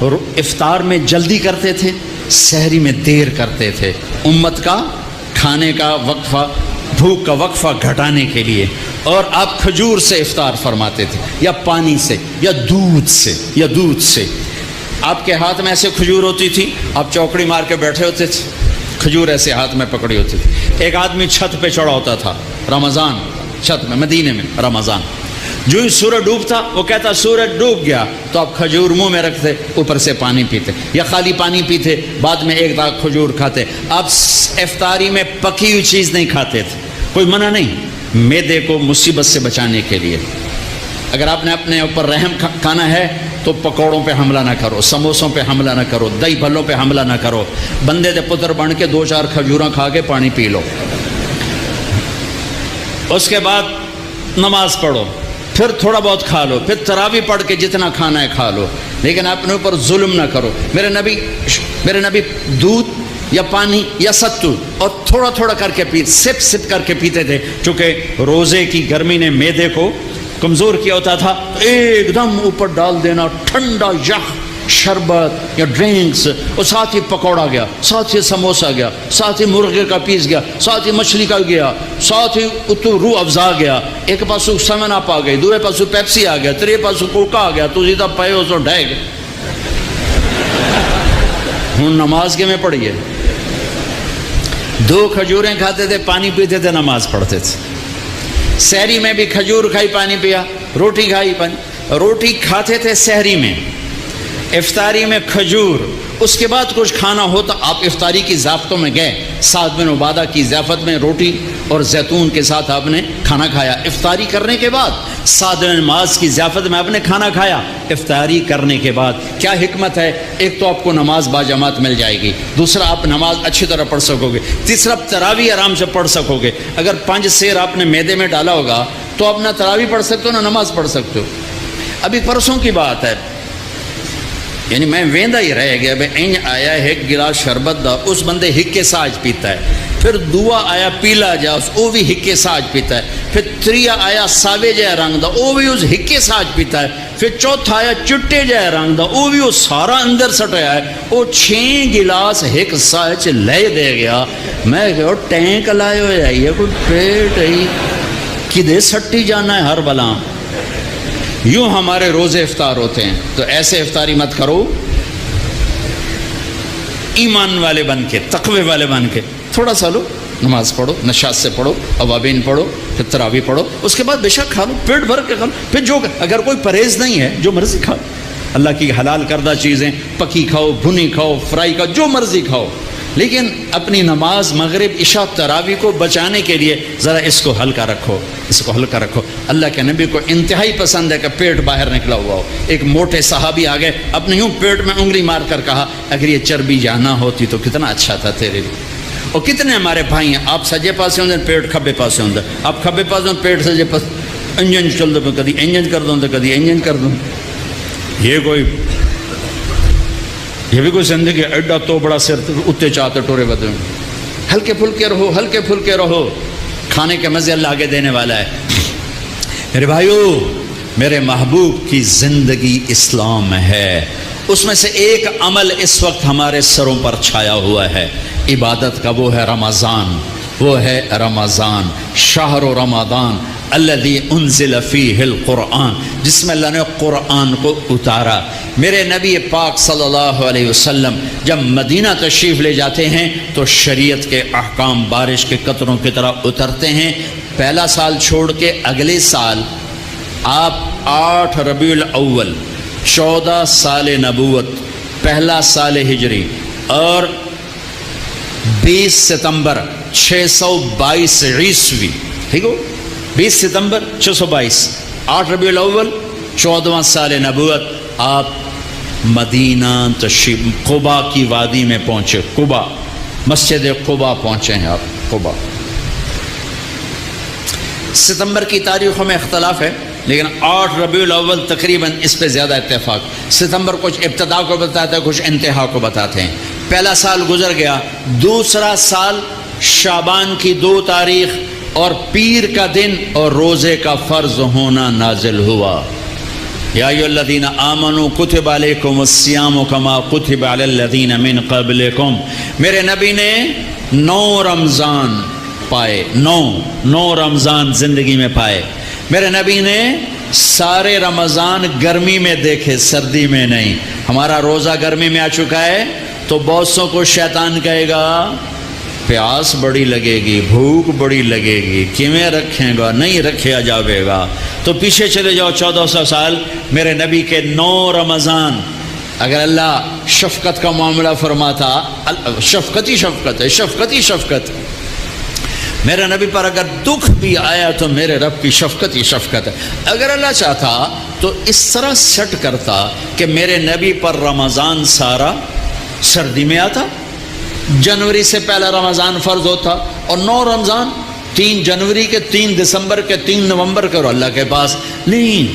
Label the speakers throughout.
Speaker 1: افطار میں جلدی کرتے تھے، سحری میں دیر کرتے تھے، امت کا کھانے کا وقفہ، بھوک کا وقفہ گھٹانے کے لیے۔ اور آپ کھجور سے افطار فرماتے تھے، یا پانی سے، یا دودھ سے۔ آپ کے ہاتھ میں ایسے کھجور ہوتی تھی، آپ چوکڑی مار کے بیٹھے ہوتے تھے، کھجور ایسے ہاتھ میں پکڑی ہوتی تھی۔ ایک آدمی چھت پہ چڑھا ہوتا تھا رمضان، چھت میں، مدینے میں رمضان، جو ہی سورج ڈوبتا وہ کہتا سورج ڈوب گیا، تو آپ کھجور منہ میں رکھتے، اوپر سے پانی پیتے، یا خالی پانی پیتے، بعد میں ایک داغ کھجور کھاتے۔ آپ افطاری میں پکی ہوئی چیز نہیں کھاتے تھے، کوئی منع نہیں، معدے کو مصیبت سے بچانے کے لیے۔ اگر آپ نے اپنے اوپر رحم کھانا ہے تو پکوڑوں پہ حملہ نہ کرو، سموسوں پہ حملہ نہ کرو، دہی بھلوں پہ حملہ نہ کرو، بندے دے پتر بن کے 2-4 کھجوراں کھا کے پانی پی لو۔ اس کے بعد نماز پڑھو، پھر تھوڑا بہت کھا لو، پھر تراویح پڑھ کے جتنا کھانا ہے کھا لو، لیکن اپنے اوپر ظلم نہ کرو۔ میرے نبی دودھ یا پانی یا ستو اور تھوڑا تھوڑا کر کے سپ کر کے پیتے تھے، چونکہ روزے کی گرمی نے معدے کو کمزور کیا ہوتا تھا، ایک دم اوپر ڈال دینا ٹھنڈا یخ شربت یا ڈرنکس، اور ساتھ ہی پکوڑا گیا، ساتھ ہی سموسا گیا، ساتھ ہی مرغے کا پیس گیا، ساتھ ہی مچھلی کا گیا، ساتھ ہی اتو روح افزا گیا، ایک پاسو سیون اپ آ گئی، دوسرے پاسو پیپسی آ گیا، تیرے پاسو کوکا آ گیا، تو سیدھا پے ہو سو ڈھے گئے۔ ہوں نماز کے میں پڑھی ہے، 2 کھجوریں کھاتے تھے، پانی پیتے تھے، نماز پڑھتے تھے۔ سحری میں بھی کھجور کھائی، پانی پیا، روٹی کھائی، پانی، روٹی کھاتے تھے سحری میں، افطاری میں کھجور، اس کے بعد کچھ کھانا ہوتا آپ افطاری کی ضیافتوں میں گئے، سعد بن عبادہ کی ضیافت میں روٹی اور زیتون کے ساتھ آپ نے کھانا کھایا، افطاری کرنے کے بعد سعد بن معاذ کی ضیافت میں آپ نے کھانا کھایا افطاری کرنے کے بعد۔ کیا حکمت ہے؟ ایک تو آپ کو نماز باجماعت مل جائے گی، دوسرا آپ نماز اچھی طرح پڑھ سکو گے، تیسرا تراویح آرام سے پڑھ سکو گے۔ اگر 5 سیر آپ نے معدے میں ڈالا ہوگا تو آپ نہ تراویح پڑھ سکتے ہو نہ نماز پڑھ سکتے ہو۔ ابھی پرسوں کی بات ہے، یعنی میں ویندا ہی رہ گیا، بھائی این آیا ایک گلاس شربت دا، اس بندے ہکے ساج پیتا ہے، پھر دعا آیا پیلا جا، وہ بھی ہکے ساج پیتا ہے، پھر تریا آیا ساوے جہ رنگ دا، وہ بھی اس ہکے ساج پیتا ہے، پھر چوتھا آیا چٹے جہ رنگ دا، وہ بھی وہ سارا اندر سٹیا ہے، وہ 6 گلاس ایک ساج لے دے گیا۔ میں کہ ٹینک لائے ہوئے آئیے، کوئی پیٹ ہے کدے سٹی جانا ہے ہر بلا۔ یوں ہمارے روزے افطار ہوتے ہیں، تو ایسے افطاری مت کرو، ایمان والے بن کے، تقوی والے بن کے، تھوڑا سا لو، نماز پڑھو، نشاط سے پڑھو، اوابین پڑھو، پھر تراویح پڑھو، اس کے بعد بے شک کھا لو، پیٹ بھر کے کھا لو، پھر جو اگر کوئی پرہیز نہیں ہے جو مرضی کھاؤ، اللہ کی حلال کردہ چیزیں پکی کھاؤ، بھنی کھاؤ، فرائی کھاؤ، جو مرضی کھاؤ، لیکن اپنی نماز مغرب عشاء تراویح کو بچانے کے لیے ذرا اس کو ہلکا رکھو، اس کو ہلکا رکھو۔ اللہ کے نبی کو انتہائی پسند ہے کہ پیٹ باہر نکلا ہوا ہو۔ ایک موٹے صحابی آ گئے، اپنے یوں پیٹ میں انگلی مار کر کہا اگر یہ چربی جانا ہوتی تو کتنا اچھا تھا تیرے لیے۔ اور کتنے ہمارے بھائی ہیں، آپ سجے پاسے ہوندے پیٹ کھبے پاسے ہوندے، آپ کھبے پاسے ہوندے پیٹ سجے پاس، انجن چل دو، کدی انجن کر دوں تو کدی انجن کر دوں۔ یہ بھی کوئی زندگی ایڈا تو بڑا سر اتنے چاہتے ٹورے بدے۔ ہلکے پھلکے رہو، ہلکے پھلکے رہو، کھانے کے مزے اللہ آگے دینے والا ہے۔ میرے بھائیو، میرے محبوب کی زندگی اسلام ہے، اس میں سے ایک عمل اس وقت ہمارے سروں پر چھایا ہوا ہے عبادت کا، وہ ہے رمضان، وہ ہے رمضان، شہر رمضان الذی انزل فیہ القرآن، جس میں اللہ نے قرآن کو اتارا۔ میرے نبی پاک صلی اللہ علیہ وسلم جب مدینہ تشریف لے جاتے ہیں تو شریعت کے احکام بارش کے قطروں کی طرح اترتے ہیں۔ پہلا سال چھوڑ کے اگلے سال آپ 8 ربیع الاول 14 سال نبوت، پہلا سال ہجری، اور 20 ستمبر 622 عیسوی، ٹھیک ہو، 20 ستمبر 622، 8 ربیع الاول 14واں سال نبوت، آپ مدینہ تشریف قبا کی وادی میں پہنچے، قبا، مسجد قبا پہنچے ہیں آپ، قبا۔ ستمبر کی تاریخوں میں اختلاف ہے، لیکن 8 ربیع الاول تقریباً اس پہ زیادہ اتفاق۔ ستمبر کچھ ابتدا کو بتاتا ہے، کچھ انتہا کو بتاتے ہیں۔ پہلا سال گزر گیا، دوسرا سال شعبان کی 2 تاریخ اور پیر کا دن اور روزے کا فرض ہونا نازل ہوا۔ یا ایھاالذین آمنوا کتب علیکم الصیام کما کتب علی الذین من قبلکم. میرے نبی نے 9 رمضان پائے، 9 رمضان زندگی میں پائے. میرے نبی نے سارے رمضان گرمی میں دیکھے، سردی میں نہیں. ہمارا روزہ گرمی میں آ چکا ہے تو بہت سو کو شیطان کہے گا پیاس بڑی لگے گی، بھوک بڑی لگے گی، کیویں رکھیں گا؟ نہیں رکھا جاوے گا. تو پیچھے چلے جاؤ 1400 سال، میرے نبی کے 9 رمضان. اگر اللہ شفقت کا معاملہ فرماتا، شفقت ہی شفقت ہے، شفقت ہی شفقت. میرے نبی پر اگر دکھ بھی آیا تو میرے رب کی شفقت ہی شفقت ہے. اگر اللہ چاہتا تو اس طرح سیٹ کرتا کہ میرے نبی پر رمضان سارا سردی میں آتا، جنوری سے پہلا رمضان فرض ہوتا، اور 9 رمضان 3 جنوری کے، 3 دسمبر کے، 3 نومبر کے، اور اللہ کے پاس نہیں.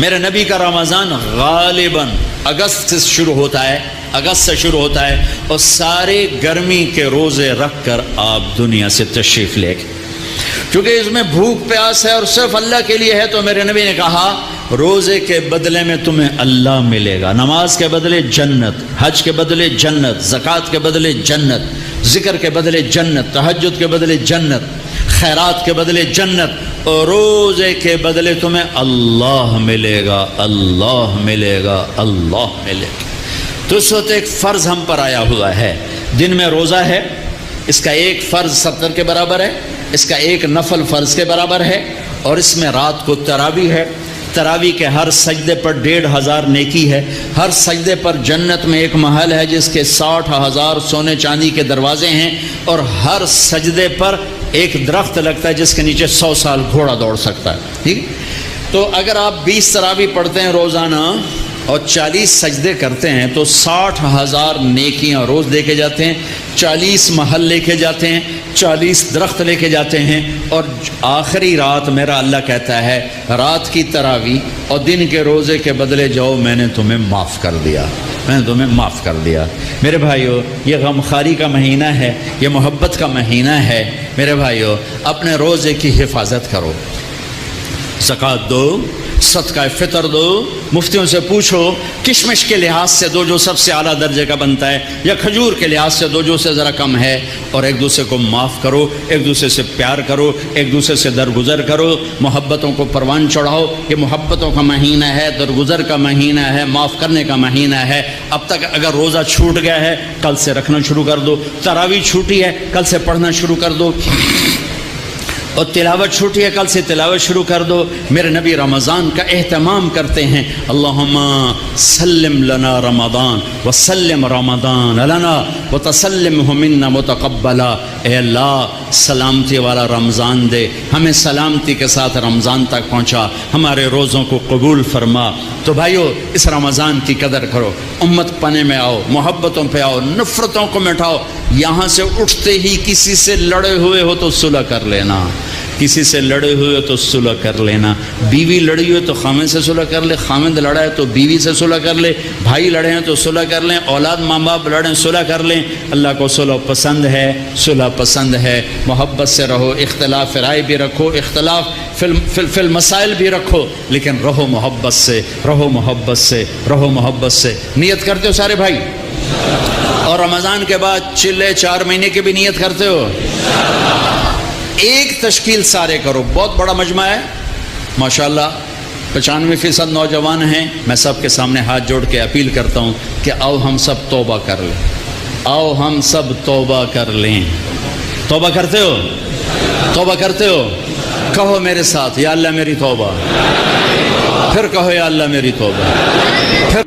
Speaker 1: میرے نبی کا رمضان غالباً اگست سے شروع ہوتا ہے، اگست سے شروع ہوتا ہے، اور سارے گرمی کے روزے رکھ کر آپ دنیا سے تشریف لے گئے. کیونکہ اس میں بھوک پیاس ہے اور صرف اللہ کے لیے ہے، تو میرے نبی نے کہا روزے کے بدلے میں تمہیں اللہ ملے گا، نماز کے بدلے جنت، حج کے بدلے جنت، زکوٰۃ کے بدلے جنت، ذکر کے بدلے جنت، تہجد کے بدلے جنت، خیرات کے بدلے جنت، اور روزے کے بدلے تمہیں اللہ ملے گا، اللہ ملے گا، اللہ ملے گا. تو اس وقت ایک فرض ہم پر آیا ہوا ہے. دن میں روزہ ہے، اس کا ایک فرض 70 کے برابر ہے، اس کا ایک نفل فرض کے برابر ہے، اور اس میں رات کو تراویح ہے. تراویح کے ہر سجدے پر 1500 نیکی ہے. ہر سجدے پر جنت میں ایک محل ہے جس کے 60,000 سونے چاندی کے دروازے ہیں، اور ہر سجدے پر ایک درخت لگتا ہے جس کے نیچے 100 سال گھوڑا دوڑ سکتا ہے. ٹھیک. تو اگر آپ 20 تراویح پڑھتے ہیں روزانہ اور 40 سجدے کرتے ہیں تو 60,000 نیکیاں روز لے کے جاتے ہیں، 40 محل لے کے جاتے ہیں، 40 درخت لے کے جاتے ہیں. اور آخری رات میرا اللہ کہتا ہے رات کی تراویح اور دن کے روزے کے بدلے جاؤ، میں نے تمہیں معاف کر دیا، میں نے تمہیں معاف کر دیا. میرے بھائیو، یہ غمخواری کا مہینہ ہے، یہ محبت کا مہینہ ہے. میرے بھائیو، اپنے روزے کی حفاظت کرو، زکوٰۃ دو، صدقہ فطر دو. مفتیوں سے پوچھو کشمش کے لحاظ سے دو جو سب سے اعلیٰ درجے کا بنتا ہے، یا کھجور کے لحاظ سے دو جو سے ذرا کم ہے. اور ایک دوسرے کو معاف کرو، ایک دوسرے سے پیار کرو، ایک دوسرے سے درگزر کرو، محبتوں کو پروان چڑھاؤ. یہ محبتوں کا مہینہ ہے، درگزر کا مہینہ ہے، معاف کرنے کا مہینہ ہے. اب تک اگر روزہ چھوٹ گیا ہے کل سے رکھنا شروع کر دو، تراویح چھوٹی ہے کل سے پڑھنا شروع کر دو، اور تلاوت چھوٹی ہے کل سے تلاوت شروع کر دو. میرے نبی رمضان کا اہتمام کرتے ہیں. اللہم سلم لنا رمضان وسلم رمضان لنا وتسلمہ منا متقبلا. اے اللہ سلامتی والا رمضان دے، ہمیں سلامتی کے ساتھ رمضان تک پہنچا، ہمارے روزوں کو قبول فرما. تو بھائیو، اس رمضان کی قدر کرو، امت پنے میں آؤ، محبتوں پہ آؤ، نفرتوں کو مٹاؤ. یہاں سے اٹھتے ہی کسی سے لڑے ہوئے ہو تو صلح کر لینا، کسی سے لڑے ہوئے تو صلح کر لینا. بیوی لڑی ہوئے تو خامد سے صلح کر لے، خامد لڑا ہے تو بیوی سے صلح کر لے، بھائی لڑے ہیں تو صلح کر لیں، اولاد ماں باپ لڑیں صلح کر لیں. اللہ کو صلح پسند ہے، صلح پسند ہے. محبت سے رہو، اختلاف رائے بھی رکھو، اختلاف فی المسائل بھی رکھو، لیکن رہو محبت سے، رہو محبت سے، رہو محبت سے. نیت کرتے ہو سارے بھائی؟ اور رمضان کے بعد چلے 4 مہینے کی بھی نیت کرتے ہو؟ ایک تشکیل سارے کرو. بہت بڑا مجمع ہے ماشاءاللہ، 95% نوجوان ہیں. میں سب کے سامنے ہاتھ جوڑ کے اپیل کرتا ہوں کہ آؤ ہم سب توبہ کر لیں، آؤ ہم سب توبہ کر لیں. توبہ کرتے ہو؟ توبہ کرتے ہو؟ کہو میرے ساتھ، یا اللہ میری توبہ. پھر کہو یا اللہ میری توبہ. پھر